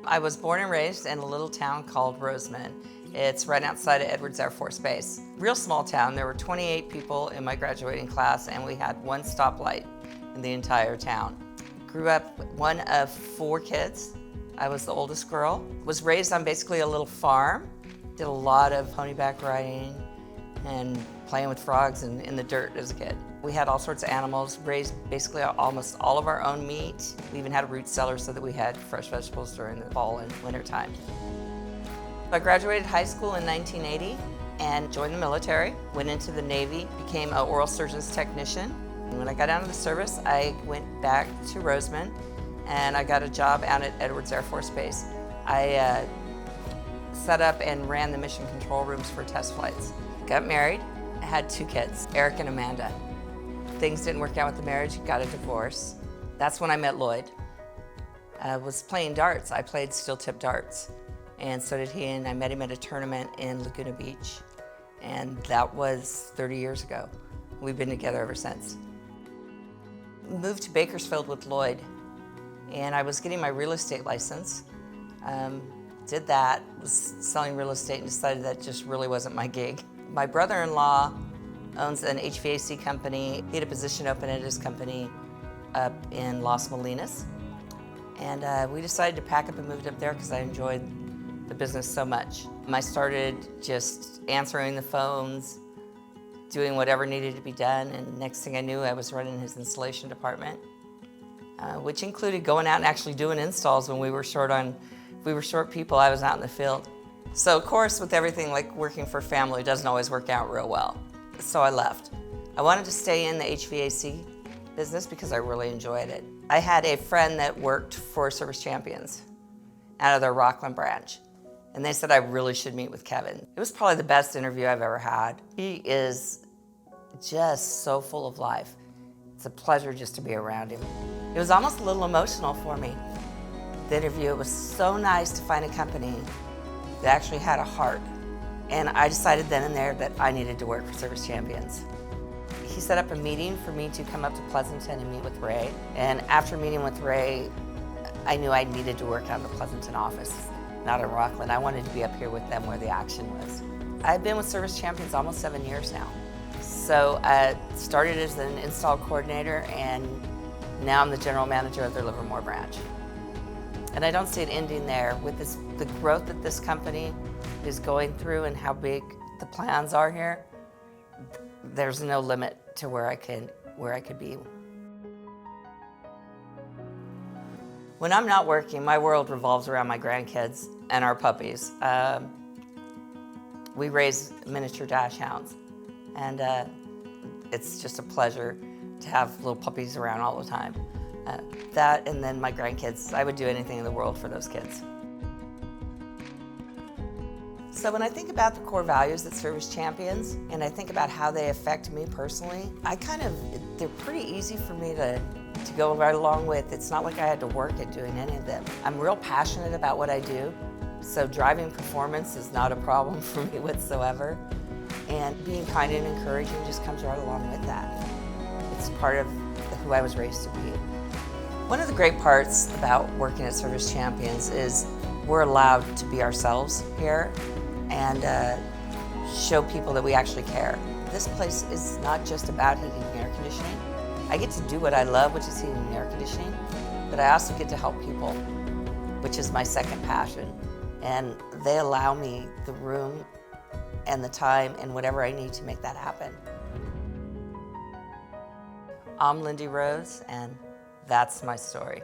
I was born and raised in a little town called Roseman. It's right outside of Edwards Air Force Base. Real small town. There were 28 people in my graduating class, and we had one stoplight in the entire town. Grew up one of 4 kids. I was the oldest girl. Was raised on basically a little farm. Did a lot of ponyback riding and playing with frogs and in the dirt as a kid. We had all sorts of animals, raised basically almost all of our own meat. We even had a root cellar so that we had fresh vegetables during the fall and winter time. I graduated high school in 1980 and joined the military, went into the Navy, became an oral surgeon's technician. And when I got out of the service, I went back to Roseman and I got a job out at Edwards Air Force Base. I set up and ran the mission control rooms for test flights. Got married, had 2 kids, Eric and Amanda. Things didn't work out with the marriage, got a divorce. That's when I met Lloyd. I was playing darts. I played steel tip darts, and so did he, and I met him at a tournament in Laguna Beach, and that was 30 years ago. We've been together ever since. Moved to Bakersfield with Lloyd, and I was getting my real estate license. Did that, was selling real estate, and decided that just really wasn't my gig. My brother-in-law owns an HVAC company. He had a position open at his company up in Las Molinas. And we decided to pack up and moved up there because I enjoyed the business so much. I started just answering the phones, doing whatever needed to be done, and next thing I knew, I was running his installation department, which included going out and actually doing installs when we were short people. I was out in the field. So of course, with everything like working for family, it doesn't always work out real well. So I left. I wanted to stay in the HVAC business because I really enjoyed it. I had a friend that worked for Service Champions out of their Rockland branch, and they said I really should meet with Kevin. It was probably the best interview I've ever had. He is just so full of life. It's a pleasure just to be around him. It was almost a little emotional for me, the interview. It was so nice to find a company that actually had a heart. And I decided then and there that I needed to work for Service Champions. He set up a meeting for me to come up to Pleasanton and meet with Ray. And after meeting with Ray, I knew I needed to work out of the Pleasanton office, not in Rockland. I wanted to be up here with them where the action was. I've been with Service Champions almost 7 years now. So I started as an install coordinator, and now I'm the general manager of their Livermore branch. And I don't see it ending there. With the growth that this company is going through and how big the plans are here, there's no limit to where I could be. When I'm not working, my world revolves around my grandkids and our puppies. We raise miniature dash hounds, and it's just a pleasure to have little puppies around all the time. That and then my grandkids, I would do anything in the world for those kids. So when I think about the core values at Service Champions, and I think about how they affect me personally, they're pretty easy for me to go right along with. It's not like I had to work at doing any of them. I'm real passionate about what I do, so driving performance is not a problem for me whatsoever. And being kind and encouraging just comes right along with that. It's part of who I was raised to be. One of the great parts about working at Service Champions is we're allowed to be ourselves here and show people that we actually care. This place is not just about heating and air conditioning. I get to do what I love, which is heating and air conditioning, but I also get to help people, which is my second passion. And they allow me the room and the time and whatever I need to make that happen. I'm Lyndy Rose, and that's my story.